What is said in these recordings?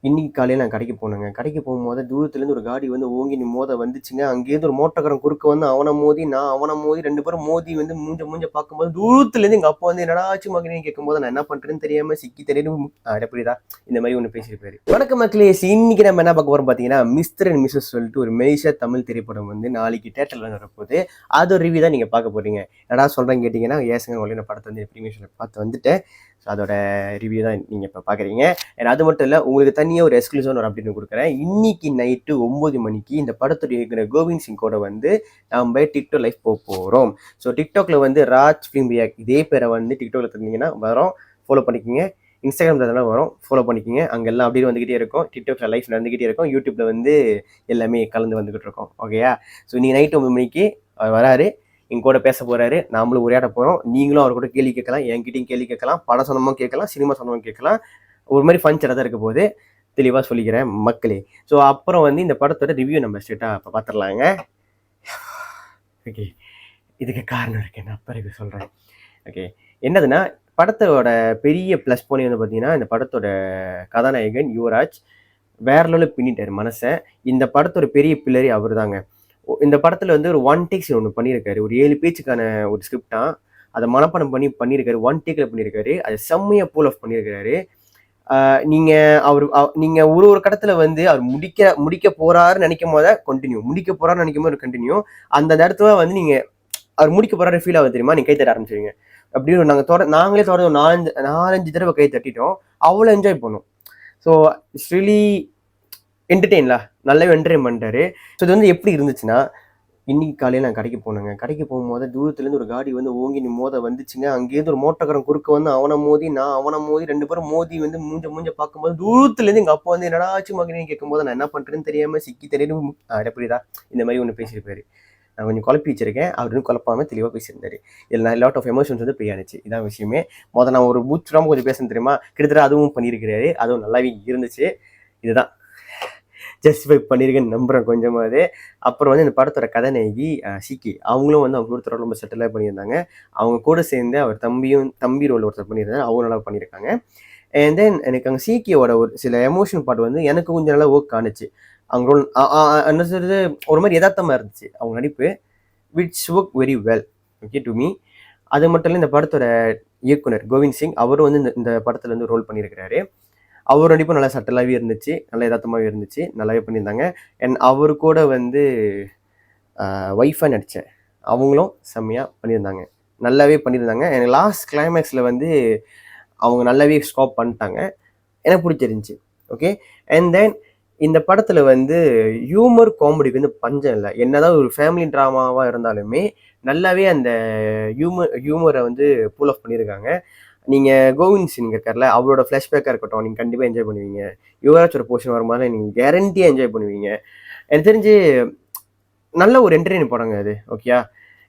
இன்னைக்கு காலையில் நான் கடைக்கு போனேங்க. கடைக்கு போகும்போது தூரத்துலேருந்து ஒரு காடி வந்து ஓங்கி மோத வந்துச்சுங்க. அங்கேருந்து ஒரு மோட்டோக்காரன் குறுக்க வந்து அவன மோதி, நான் அவன மோதி 2 பேரும் மோதி வந்து மூஞ்ச மூஞ்ச பார்க்கும்போது தூரத்துலேருந்து எங்க அப்பா வந்து என்னடா ஆச்சு மகனேன்னு கேட்கும்போது நான் என்ன பண்றேன்னு தெரியாம சிக்கி தெரியும். புரியுதா? இந்த மாதிரி ஒன்று பேசியிருப்பாரு. வணக்கம் மக்களே, இன்னைக்கு நம்ம என்ன பார்க்க போறோம் பார்த்தீங்கன்னா, மிஸ்டர் அண்ட் மிஸ்ஸஸ் சொல்லிட்டு ஒரு மெலிஷா தமிழ் திரைப்படம் வந்து நாளைக்கு தேட்டரில் வரப்போகுது. அது ரிவ்யூ தான் நீங்கள் பார்க்க போறீங்க. என்னடா சொல்கிறேன்னு கேட்டிங்கன்னா, ஏசுங்க ஒளி நான் படத்தை வந்து ப்ரீமியர் பார்த்து வந்துட்டேன். ஸோ அதோட ரிவ்யூ தான் நீங்கள் இப்போ பார்க்குறீங்க. அண்ட் அது மட்டும் இல்லை, உங்களுக்கு தனியாக ஒரு எக்ஸ்க்ளூசிவான ஒரு அப்டேட் கொடுக்குறேன். இன்னைக்கு நைட்டு 9 மணிக்கு இந்த படத்துடைய இயக்குனர் கோவிந்த் சிங் கூட வந்து நம்ம டிக்டாக் லைஃப் போக போகிறோம். ஸோ டிக்டாக்ல வந்து ராஜ் ஃபிலிம் ரியாக்ட் இதே பேரை வந்து டிக்டாக்ல தந்தீங்கன்னா வரோம், ஃபாலோ பண்ணிக்கோங்க. இன்ஸ்டாகிராமில் அதெல்லாம் வரும், ஃபாலோ பண்ணிக்கோங்க. அங்கே எல்லாம் அப்படியே வந்துக்கிட்டே இருக்கும். டிக்டாக்ல லைஃப் நடந்துக்கிட்டே இருக்கும். யூடியூப்ல வந்து எல்லாமே கலந்து வந்துக்கிட்டு இருக்கோம். ஓகேயா? ஸோ இன்னைக்கு நைட்டு 9 மணிக்கு வராரு, எங்க கூட பேச போறாரு. நாமளும் உரையாட போறோம். நீங்களும் அவர் கூட கேள்வி கேட்கலாம், என்கிட்டையும் கேள்வி கேட்கலாம், படம் சொந்தமும் கேட்கலாம், சினிமா சொந்தமும் கேட்கலாம். ஒரு மாதிரி ஃபன் சேட்டாக தான் இருக்க போது, தெளிவாக சொல்லிக்கிறேன் மக்களே. ஸோ அப்புறம் வந்து இந்த படத்தோட ரிவ்யூ நம்ம ஸ்ட்ரெயிட்டாக இப்போ பார்த்துடலாங்க. ஓகே, இதுக்கு காரணம் இருக்கு, நான் பிறகு சொல்கிறேன். ஓகே, என்னதுன்னா படத்தோட பெரிய ப்ளஸ் பாயிண்ட் வந்து பார்த்தீங்கன்னா, இந்த படத்தோட கதாநாயகன் யுவராஜ் வேற லெவலில் பின்னிட்டார் மனசை. இந்த படத்தோட பெரிய பில்லரே அவர் தாங்க. இந்த படத்தில் வந்து ஒரு ஒன் டேக்ஸ் ஒன்று பண்ணியிருக்காரு. ஒரு 7 பேஜுக்கான ஒரு ஸ்கிரிப்டா அதை மனப்பாடம் பண்ணியிருக்காரு. ஒன் டேக்கில் பண்ணியிருக்காரு. அதை செம்மையாக பூல் ஆஃப் பண்ணியிருக்காரு. நீங்கள் ஒரு கடத்தில் வந்து அவர் முடிக்க போறாருன்னு நினைக்கும் போது கண்டினியூ, முடிக்க போறாருன்னு நினைக்கும் போது கண்டினியூ. அந்த இடத்துல வந்து நீங்கள் அவர் முடிக்க போறாரு ஃபீல் ஆகுது தெரியுமா, நீங்கள் கை தட்ட ஆரம்பிச்சிருங்க. அப்படின்னு நாங்களே தொடர்ந்து ஒரு 4-5 தடவை கை தட்டிட்டோம். அவ்வளோ என்ஜாய் பண்ணோம். ஸோ இட்ஸ் ரியலி என்டர்டெயின்லா, நல்லாவே என்டர்டெயின் பண்ணிட்டாரு. ஸோ இது வந்து எப்படி இருந்துச்சுன்னா, இன்னைக்கு காலையில் நான் கடைக்கு போனேங்க. கடைக்கு போகும்போது தூரத்துலேருந்து ஒரு காடி வந்து ஓங்கி மோத வந்துச்சுங்க. அங்கேருந்து ஒரு மோட்டோக்காரன் குறுக்க வந்து அவனை மோதி, நான் அவனை மோதி 2 பேரும் மோதி வந்து மூஞ்ச பார்க்கும்போது தூரத்துலேருந்து எங்கள் அப்பா வந்து என்னடா ஆச்சு மகனேன்னு கேட்கும்போது நான் என்ன பண்ணுறேன்னு தெரியாமல் சிக்கி தெரியும். புரியுதா? இந்த மாதிரி ஒன்று பேசியிருப்பாரு. நான் கொஞ்சம் குழப்பி வச்சிருக்கேன். அவர் இன்னும் குழப்பாமல் தெளிவாக பேசியிருந்தாரு. இதில் நான் லாட் ஆஃப் எமோஷன்ஸ் வந்து பெய்யானுச்சு. இதான் விஷயமே. நான் ஒரு மூச்சுடாமல் கொஞ்சம் பேசணும் தெரியுமா, கிட்டத்தட்ட அதுவும் பண்ணியிருக்கிறாரு. அதுவும் நல்லாவே இருந்துச்சு. இதுதான் ஜஸ்டிஃபை பண்ணியிருக்கேன்னு நம்புகிறேன் கொஞ்சமாவது. அப்புறம் வந்து இந்த படத்தோட கதாநாயகி சிக்கி, அவங்களும் வந்து அவங்க கூட ரொம்ப செட்டிலாக பண்ணியிருந்தாங்க. அவங்க கூட சேர்ந்து அவர் தம்பி ரோல் ஒருத்தர் பண்ணியிருந்தாங்க, அவங்க நல்லா பண்ணியிருக்காங்க. அண்ட் தென் எனக்கு அங்கே சிக்கியோட ஒரு சில எமோஷனல் பார்ட் வந்து எனக்கு கொஞ்சம் நல்லா ஒர்க் ஆனிச்சு. அவங்க ரோல் என்ன சொல்றது, ஒரு மாதிரி யதார்த்தமாக இருந்துச்சு அவங்க நடிப்பு, which work very well okay to me. அது மட்டும் இல்லை, இந்த படத்தோட இயக்குனர் கோவிந்த் சிங் அவரும் வந்து இந்த படத்தில் வந்து ரோல் பண்ணியிருக்கிறாரு. அவர் நடிப்பும் நல்லா சட்டலாகவே இருந்துச்சு, நல்லா யதார்த்தமாகவே இருந்துச்சு, நல்லாவே பண்ணியிருந்தாங்க. அண்ட் அவரு கூட வந்து ஒய்ஃபாக நடித்தேன், அவங்களும் செம்மையாக பண்ணியிருந்தாங்க, நல்லாவே பண்ணியிருந்தாங்க. எனக்கு லாஸ்ட் கிளைமேக்ஸில் வந்து அவங்க நல்லாவே ஸ்காப் பண்ணிட்டாங்க, எனக்கு பிடிச்சிருந்துச்சி. ஓகே, அண்ட் தென் இந்த படத்தில் வந்து ஹியூமர் காமெடிக்கு வந்து பஞ்சம் இல்லை. என்னதான் ஒரு ஃபேமிலி ட்ராமாவாக இருந்தாலுமே நல்லாவே அந்த ஹியூமரை வந்து பூல் ஆஃப் பண்ணியிருக்காங்க. நீங்கள் கோவிந்த் சிங் இருக்கார்ல, அவரோட ஃப்ளாஷ்பேக்காக இருக்கட்டும், நீங்கள் கண்டிப்பாக என்ஜாய் பண்ணுவீங்க. யுவராஜோட போர்ஷன் வரும்போது நீங்கள் கேரண்டியாக என்ஜாய் பண்ணுவீங்க. எனக்கு தெரிஞ்சு நல்ல ஒரு என்டர்டெயின் படங்க அது. ஓகேயா?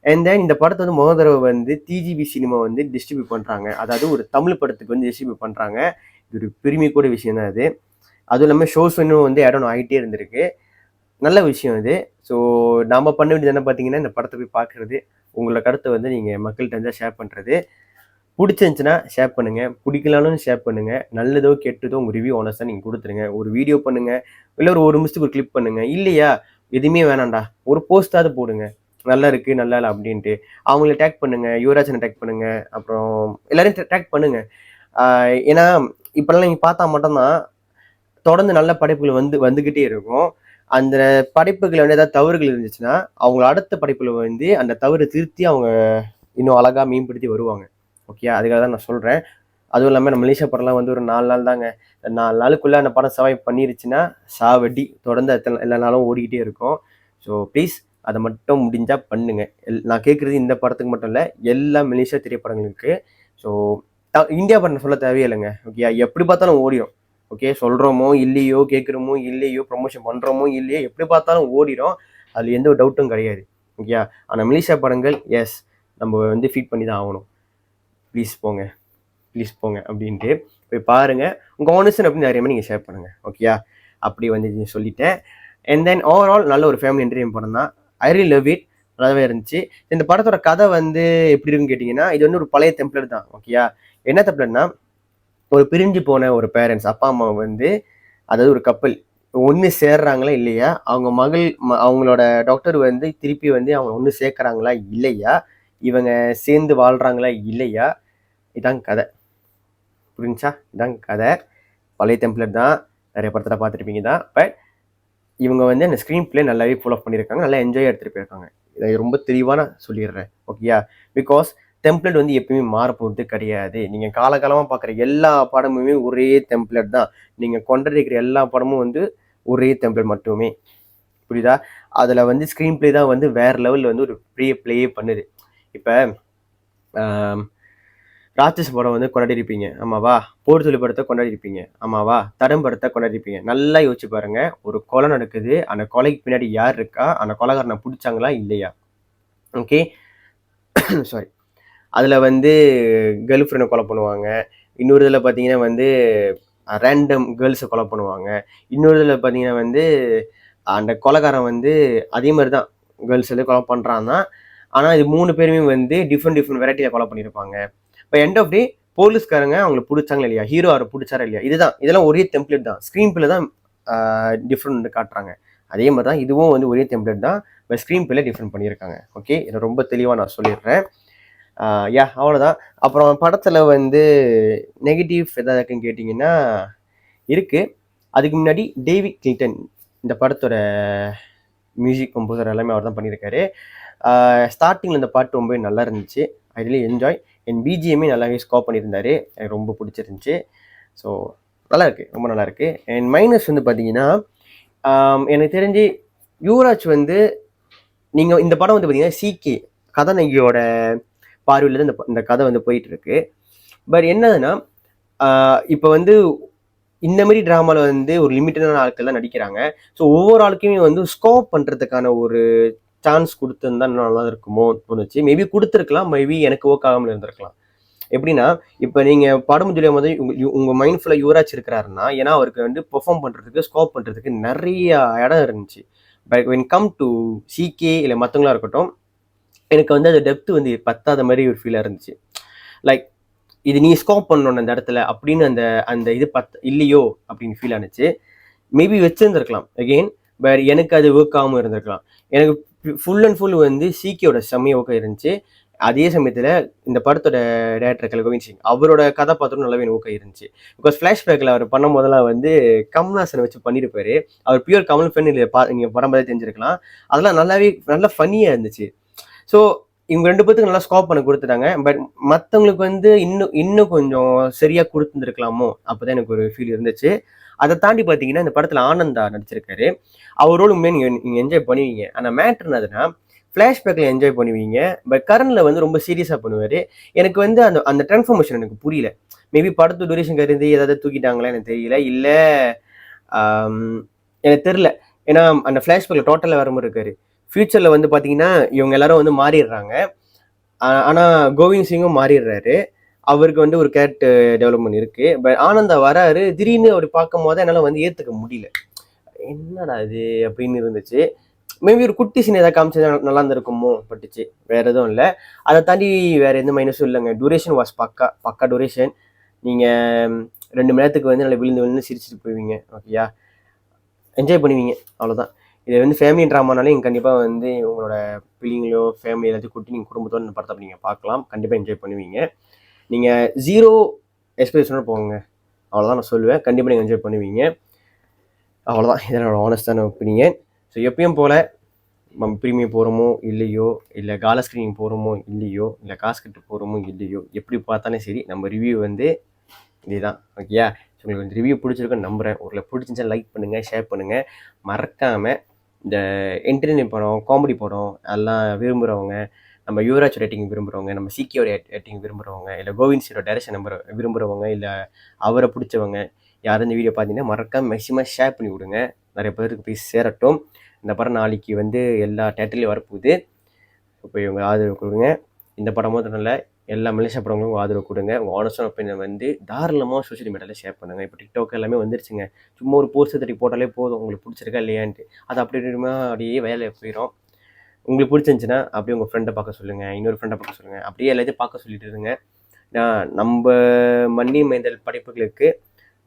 அண்ட் தென் இந்த படத்தை வந்து முதல் தடவை வந்து டிஜிபி சினிமா வந்து டிஸ்ட்ரிபியூட் பண்ணுறாங்க. அதாவது ஒரு தமிழ் படத்துக்கு வந்து டிஸ்ட்ரிபியூட் பண்ணுறாங்க. இது ஒரு பெருமை கூட விஷயம் தான் அது. அதுவும் இல்லாமல் ஷோஸ் இன்னும் வந்து இடம் ஆகிட்டே இருந்திருக்கு. நல்ல விஷயம் இது. ஸோ நம்ம பண்ண வேண்டியது என்ன பார்த்தீங்கன்னா, இந்த படத்தை போய் பார்க்குறது, உங்களோட கருத்தை வந்து நீங்கள் மக்கள்கிட்ட இருந்தால் ஷேர் பண்ணுறது. பிடிச்சிருந்துச்சுன்னா ஷேர் பண்ணுங்கள், பிடிக்கலாலும் ஷேர் பண்ணுங்கள். நல்லதோ கெட்டதோ உங்கள் ரிவ்யூ ஆனஸ்டாக நீங்கள் கொடுத்துருங்க. ஒரு வீடியோ பண்ணுங்கள், இல்லை ஒரு நிமிஷத்துக்கு ஒரு கிளிப் பண்ணுங்கள். இல்லையா எதுவுமே வேணாண்டா, ஒரு போஸ்ட்டாவது போடுங்க, நல்லா இருக்குது நல்லா இல்லை அப்படின்ட்டு. அவங்கள டேக் பண்ணுங்கள், யுவராஜனை டேக் பண்ணுங்கள், அப்புறம் எல்லாரையும் டேக் பண்ணுங்கள். ஏன்னா இப்போல்லாம் நீங்கள் பார்த்தா மட்டும்தான் தொடர்ந்து நல்ல படைப்புகள் வந்துக்கிட்டே இருக்கும். அந்த படைப்புகள் வந்து ஏதாவது தவறுகள் இருந்துச்சுன்னா அவங்க அடுத்த படைப்புல வந்து அந்த தவறு திருத்தி அவங்க இன்னும் அழகாக மேம்படுத்தி வருவாங்க. ஓகே, அதுக்காக தான் நான் சொல்கிறேன். அதுவும் இல்லாமல் நம்ம மலேசியா படம்லாம் வந்து ஒரு 4 நாள் தாங்க. 4 நாளுக்குள்ளே அந்த படம் சர்வைவ் பண்ணிருச்சுன்னா சாவடி தொடர்ந்து எல்லா நாளும் ஓடிக்கிட்டே இருக்கும். ஸோ ப்ளீஸ் அதை மட்டும் முடிஞ்சால் பண்ணுங்க. நான் கேட்குறது இந்த படத்துக்கு மட்டும் இல்லை, எல்லா மலேசியா திரைப்படங்களுக்கு. ஸோ இந்தியா படம் சொல்ல தேவையில்லைங்க. ஓகே, எப்படி பார்த்தாலும் ஓடிடும். ஓகே, சொல்கிறோமோ இல்லையோ, கேட்குறோமோ இல்லையோ, ப்ரொமோஷன் பண்ணுறோமோ இல்லையோ, எப்படி பார்த்தாலும் ஓடிடும். அதில் எந்த ஒரு டவுட்டும் கிடையாது. ஓகே, ஆனால் மலேசியா படங்கள் எஸ் நம்ம வந்து ஃபீட் பண்ணி தான் ஆகணும். ப்ளீஸ் போங்க அப்படின்ட்டு போய் பாருங்கள். உங்கள் ஆனஸ்ட் அப்படின்னு நிறைய நீங்கள் ஷேர் பண்ணுங்கள். ஓகேயா, அப்படி வந்து சொல்லிட்டேன். அண்ட் தென் ஓவரால் நல்ல ஒரு ஃபேமிலி என்டர்டெயின் படம் தான். I really love it. நல்லாவே இருந்துச்சு. இந்த படத்தோட கதை வந்து எப்படி இருக்குன்னு கேட்டிங்கன்னா, இது வந்து ஒரு பழைய டெம்ப்ளேட் தான். ஓகேயா, என்ன டெம்ப்ளேட்னா, ஒரு பிரிஞ்சு போன ஒரு பேரண்ட்ஸ் அப்பா அம்மா வந்து அதாவது ஒரு கப்பல் ஒன்று சேர்றாங்களா இல்லையா, அவங்க அவங்களோட டாக்டர் வந்து திருப்பி வந்து அவங்க ஒன்று சேர்க்குறாங்களா இல்லையா, இவங்க சேர்ந்து வாழ்றாங்களா இல்லையா, இதான் கதை. புரிஞ்சா? இதான் கதை. பழைய டெம்ப்ளேட் தான், நிறைய படத்தில் பார்த்துருப்பீங்க தான். பட் இவங்க வந்து அந்த ஸ்க்ரீன் பிளே நல்லாவே ஃபாலோ பண்ணியிருக்காங்க, நல்லா என்ஜாய் எடுத்துகிட்டு போயிருக்காங்க. இதை ரொம்ப தெளிவாக நான் சொல்லிடுறேன், ஓகேயா? பிகாஸ் டெம்ப்ளேட் வந்து எப்பயுமே மாறப்போகிறது கிடையாது. நீங்கள் காலகாலமாக பார்க்குற எல்லா படமுமே ஒரே டெம்ப்ளேட் தான். நீங்கள் கொண்டிருக்கிற எல்லா படமும் வந்து ஒரே டெம்ப்ளேட் மட்டுமே. புரியுதா? அதில் வந்து ஸ்க்ரீன் பிளே தான் வந்து வேறு லெவலில் வந்து ஒரு ப்ளே பண்ணுது. இப்போ ராட்சஸ் படம் வந்து கொண்டாடிருப்பீங்க, ஆமாவா? போர் சொல்லி படத்தை கொண்டாடிருப்பீங்க, ஆமாவா? தடம் படத்தை கொண்டாடிருப்பீங்க. நல்லா யோசிச்சு பாருங்க, ஒரு கொலை நடக்குது, அந்த கொலைக்கு பின்னாடி யார் இருக்கா, அந்த கொலைகாரனை பிடிச்சாங்களா இல்லையா? Okay, sorry. அதில் வந்து கேர்ள் ஃப்ரெண்டை கொலை பண்ணுவாங்க, இன்னொரு இதில் பார்த்தீங்கன்னா வந்து ரேண்டம் கேர்ள்ஸை கொலை பண்ணுவாங்க, இன்னொரு இதில் பார்த்தீங்கன்னா வந்து அந்த கொலைகாரன் வந்து அதே மாதிரி தான் கேர்ள்ஸ் வந்து கொலை பண்ணுறான் தான். ஆனால் இது 3 பேருமே வந்து டிஃப்ரெண்ட் வெரைட்டியில் கொலை பண்ணியிருப்பாங்க. இப்போ எண்ட் ஆஃப் டே போலீஸ்காரங்க அவங்களை பிடிச்சாங்களா இல்லையா, ஹீரோ அவரை பிடிச்சாரா இல்லையா, இதெல்லாம் ஒரே டெம்ப்ளேட் தான். ஸ்க்ரீன் பிளே தான் டிஃப்ரெண்ட் வந்து காட்டுறாங்க. அதே மாதிரி தான் இதுவும் வந்து ஒரே டெம்ப்ளேட் தான், பட் ஸ்க்ரீன் பிளே டிஃப்ரெண்ட் பண்ணியிருக்காங்க. ஓகே, இதை ரொம்ப தெளிவாக நான் சொல்லிடுறேன். அவ்வளோதான். அப்புறம் படத்தில் வந்து நெகட்டிவ் எதாவது இருக்குன்னு கேட்டிங்கன்னா இருக்குது. அதுக்கு முன்னாடி டேவிட் கிளின்டன் இந்த படத்தோட மியூசிக் கம்போசர் எல்லாமே அவர் தான் பண்ணியிருக்காரு. ஸ்டார்டிங்கில் இந்த பாட்டு ரொம்பவே நல்லா இருந்துச்சு, ஐ ரியலி என்ஜாய். என் பிஜிஎம்மே நல்லாவே ஸ்கோர் பண்ணியிருந்தாரு, எனக்கு ரொம்ப பிடிச்சிருந்துச்சி. ஸோ நல்லாயிருக்கு, ரொம்ப நல்லாயிருக்கு. என் மைனஸ் வந்து பார்த்தீங்கன்னா, எனக்கு தெரிஞ்சு யுவராஜ் வந்து நீங்கள் இந்த படம் வந்து பார்த்தீங்கன்னா சிகே கதாநாயகியோட பார்வையில் தான் இந்த கதை வந்து போயிட்டு இருக்கு. பட் என்னதுன்னா, இப்போ வந்து இந்த மாதிரி ட்ராமாவில் வந்து ஒரு லிமிட்டடான ஆட்கள் தான் நடிக்கிறாங்க. ஸோ ஒவ்வொரு ஆளுக்குமே வந்து ஸ்கோப் பண்ணுறதுக்கான ஒரு சான்ஸ் கொடுத்துருந்தா நல்லா இருக்குமோ தோணுச்சு. மேபி கொடுத்துருக்கலாம், மேபி எனக்கு ஒர்க் ஆகாமல் இருந்திருக்கலாம். எப்படின்னா, இப்போ நீங்கள் படம் சொல்லும் போது உங்கள் மைண்ட் ஃபுல்லாக யுவராஜ் இருக்கிறாருன்னா, ஏன்னா அவருக்கு வந்து பெர்ஃபார்ம் பண்ணுறதுக்கு ஸ்கோப் பண்ணுறதுக்கு நிறைய இடம் இருந்துச்சு. பட் வென் கம் டு சிகே இல்லை மற்றவங்களா இருக்கட்டும், எனக்கு வந்து அது டெப்த் வந்து பத்தாத மாதிரி ஒரு ஃபீலாக இருந்துச்சு. லைக் இது நீ ஸ்கோப் பண்ணணும் அந்த இடத்துல அப்படின்னு அந்த இது இல்லையோ அப்படின்னு ஃபீல் ஆனிச்சு. மேபி வச்சிருந்துருக்கலாம் அகெயின், பட் எனக்கு அது ஒர்க் ஆகாமல் இருந்திருக்கலாம். எனக்கு ஃபுல் அண்ட் ஃபுல் வந்து சிகேயோட செம்மைய ஒர்க்காக இருந்துச்சு. அதே சமயத்தில் இந்த படத்தோட டேரக்டர் கோவிந்த் சிங் அவரோட கதாபாத்திரம் நல்லாவே எனக்கு ஒர்க்காக இருந்துச்சு. பிகாஸ் ஃப்ளாஷ்பேக்கில் அவர் பண்ணும் போதெல்லாம் வந்து கமல்ஹாசனை வச்சு பண்ணியிருப்பாரு. அவர் பியூர் கமல் ஃபேன் இல்லை, நீங்கள் படம் பார்த்து தெரிஞ்சிருக்கலாம். அதெல்லாம் நல்லா ஃபன்னியாக இருந்துச்சு. ஸோ இவங்க 2 பேத்துக்கு நல்லா ஸ்கோப் பண்ண கொடுத்துட்டாங்க. பட் மற்றவங்களுக்கு வந்து இன்னும் கொஞ்சம் சரியாக கொடுத்துருந்துருக்கலாமோ, அப்போதான் எனக்கு ஒரு ஃபீல் இருந்துச்சு. அதை தாண்டி பார்த்தீங்கன்னா இந்த படத்தில் ஆனந்தா நடிச்சிருக்காரு. அவரோட உண்மையை நீங்கள் என்ஜாய் பண்ணுவீங்க. ஆனால் மேட்ரு என்னதுன்னா, ஃப்ளாஷ்பேக்கில் என்ஜாய் பண்ணுவீங்க, பட் கரண்டில் வந்து ரொம்ப சீரியஸாக பண்ணுவார். எனக்கு வந்து அந்த ட்ரான்ஸ்ஃபர்மேஷன் எனக்கு புரியல. மேபி படத்து டூரேஷன் கருதி ஏதாவது தூக்கிட்டாங்களா எனக்கு தெரியல, இல்லை எனக்கு தெரில. ஏன்னா அந்த ஃப்ளாஷ்பேக்கில் டோட்டலாக வர மாதிரி இருக்காரு. ஃபியூச்சரில் வந்து பார்த்தீங்கன்னா இவங்க எல்லாரும் வந்து மாறிடுறாங்க. ஆனால் கோவிந்த் சிங்கும் மாறிடுறாரு. அவருக்கு வந்து ஒரு கேரக்டர் டெவலப்மெண்ட் இருக்குது. பட் ஆனந்தா வராரு, திடீர்னு அவர் பார்க்கும் போது என்னால் வந்து ஏற்றுக்க முடியல. என்னடா இது அப்படின்னு இருந்துச்சு. மேபி ஒரு குட்டி சீன் ஏதாவது காமிச்சது நல்லா இருந்திருக்குமோ பட்டுச்சு, வேற எதுவும் இல்லை. அதை தாண்டி வேற எந்த மைனஸும் இல்லைங்க. டூரேஷன் வாஸ் பக்கா டூரேஷன். நீங்கள் 2 மணி நேரத்துக்கு வந்து நல்லா விழுந்து சிரிச்சுட்டு போவீங்க, ஓகேயா? என்ஜாய் பண்ணுவீங்க, அவ்வளோதான். இது வந்து ஃபேமிலி ட்ராமானாலே நீங்கள் கண்டிப்பாக வந்து உங்களோட பிள்ளைங்களோ ஃபேமிலி எல்லாத்தையும் கூட்டி நீங்கள் குடும்பத்தோடு இந்த படத்தை நீங்கள் பார்க்கலாம், கண்டிப்பாக என்ஜாய் பண்ணுவீங்க. நீங்கள் 0 எக்ஸ்பெக்டேஷனோட போங்க, அவ்வளோதான் நான் சொல்லுவேன். கண்டிப்பாக நீங்கள் என்ஜாய் பண்ணுவீங்க, அவ்வளோதான். இதான் என்னோட ஆனஸ்டான ஒப்பீனியன். ஸோ எப்பயும் போல் நம்ம ப்ரீமியம் போகிறோமோ இல்லையோ, இல்லை காலா ஸ்க்ரீனிங் போகிறோமோ இல்லையோ, இல்லை காசு கட்டு போகிறோமோ இல்லையோ, எப்படி பார்த்தாலும் சரி நம்ம ரிவ்யூ வந்து இதுதான், ஓகேயா? ஸோ உங்களுக்கு வந்து ரிவ்யூ பிடிச்சிருக்குன்னு நம்புகிறேன். உங்களுக்கு பிடிச்சிருந்துச்சா லைக் பண்ணுங்கள், ஷேர் பண்ணுங்கள். மறக்காமல் இந்த என்டர்டெயின்மெண்ட் படம், காமெடி படம் எல்லாம் விரும்புகிறவங்க, நம்ம யுவராஜ் ரேட்டிங் விரும்புகிறவங்க, நம்ம சிகேயோட ரேட்டிங் விரும்புகிறவங்க, இல்லை கோவிந்த் சிங்கோட டைரக்ஷன் விரும்புகிறவங்க, இல்லை அவரை பிடிச்சவங்க யாரும் இந்த வீடியோ பார்த்தீங்கன்னா மறக்காமல் மேக்ஸிமம் ஷேர் பண்ணி விடுங்க, நிறைய பேருக்கு போய் சேரட்டும். இந்த படம் நாளைக்கு வந்து எல்லா தேட்டர்லேயும் வரப்போகுது. இப்போ இவங்க ஆதரவு கொடுங்க. இந்த படமும் நல்ல எல்லா மலேசியா படங்களும் ஆதரவு கொடுங்க. உங்கள் ஆனஸ்டான ஒப்பீனியன் வந்து தாராளமாக சோஷியல் மீடியாவில் ஷேர் பண்ணுங்கள். இப்போ டிக்டாக் எல்லாமே வந்துருச்சுங்க. சும்மா ஒரு போஸ்ட் தட்டி போட்டாலே போதும், உங்களுக்கு பிடிச்சிருக்கா இல்லையான்ட்டு. அது அப்படியே வேலையை போயிடும். உங்களுக்கு பிடிச்சிருந்துச்சின்னா அப்படியே உங்கள் ஃப்ரெண்டை பார்க்க சொல்லுங்கள், இன்னொரு ஃப்ரெண்டை பார்க்க சொல்லுங்கள், அப்படியே எல்லாத்தையும் பார்க்க சொல்லிட்டு இருங்க. நம்ம மன்னி மைந்தல் படைப்புகளுக்கு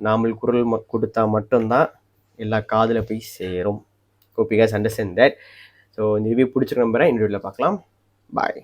நாமல் குரல் கொடுத்தா மட்டும்தான் எல்லா காதில் போய் சேரும். Hope you guys understand that. So இந்த ரிவ்யூ பிடிச்சிருக்க நம்புறேன். இந்த வீடியோவில் பார்க்கலாம். பாய்.